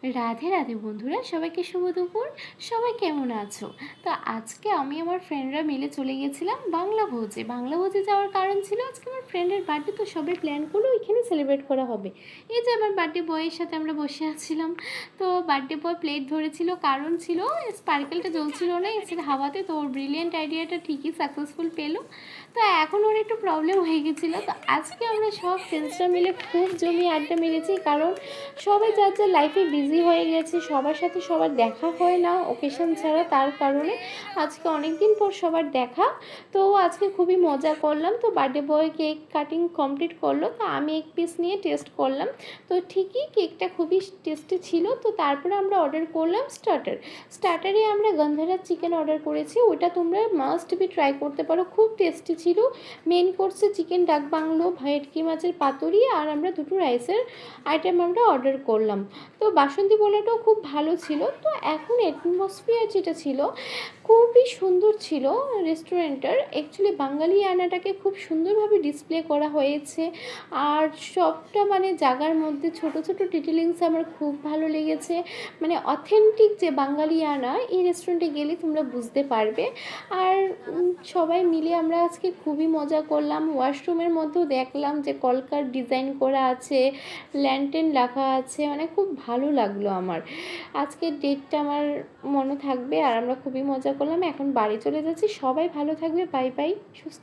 রাধে রাধে বন্ধুরা, সবাইকে শুভ দুপুর। সবাই কেমন আছো? তো আজকে আমি আমার ফ্রেন্ডরা মিলে চলে গেছিলাম বাংলা ভোজে যাওয়ার কারণ ছিল আজকে আমার ফ্রেন্ডের বার্থডে। তো সবাই প্ল্যান করলো ওইখানে সেলিব্রেট করা হবে। এই যে আমার বার্থডে বয়ের সাথে আমরা বসে আছিলাম। তো বার্থডে বয় প্লেট ধরেছিল, কারণ ছিল স্পার্কেলটা জ্বলছিল না এসে হাওয়াতে। তো ওর ব্রিলিয়েন্ট আইডিয়াটা ঠিকই সাকসেসফুল পেলো। তো এখন ওর একটু প্রবলেম হয়ে গেছিলো। তো আজকে আমরা সব ফ্রেন্ডসরা মিলে খুব জমিয়ে আড্ডা মেরেছি, কারণ সবাই যার যার লাইফে বিজি হয়ে গেছে, সবার সাথে সবার দেখা হয় না ওকেশন ছাড়া। তার কারণে আজকে অনেক দিন পর সবার দেখা। তো আজকে খুবই মজা করলাম। তো birthday boy cake cutting complete করলো, তো আমি এক পিস নিয়ে টেস্ট করলাম। তো ঠিকই কেকটা খুবই টেস্টি ছিল। তো তারপরে আমরা অর্ডার করলাম স্টার্টারে আমরা গন্ধরাজ চিকেন অর্ডার করেছি। ওটা তোমরা মাস্ট বি ট্রাই করতে পারো, খুব টেস্টি ছিল। মেন কোর্সে চিকেন ডাক বাংলো, ভেটকি মাছের পাতুরি, আর আমরা দুটো রাইসের আইটেম আমরা অর্ডার করলাম। তো বাসন্তী পোলাওটাও খুব ভালো ছিল। তো এখন অ্যাটমসফিয়ার যেটা ছিল খুবই সুন্দর ছিল রেস্টুরেন্টের। অ্যাকচুয়ালি বাঙালি আনাটাকে খুব সুন্দরভাবে ডিসপ্লে করা হয়েছে। আর সবটা মানে জায়গার মধ্যে ছোট ছোট ডিটেলিংস আমার খুব ভালো লেগেছে। মানে অথেন্টিক যে বাঙালি আনা, এই রেস্টুরেন্টে গেলে তোমরা বুঝতে পারবে। আর সবাই মিলে আমরা আজকে খুবই মজা করলাম। ওয়াশরুমের মধ্যেও দেখলাম যে কলকার ডিজাইন করা আছে, ল্যান্টেন রাখা আছে, মানে খুব ভালো লাগলো আমার। আজকের ডেটটা আমার মনে থাকবে। আর আমরা খুবই মজা করলাম। এখন বাড়ি চলে যাচ্ছি। সবাই ভালো থাকবে। বাই বাই, সুস্থ।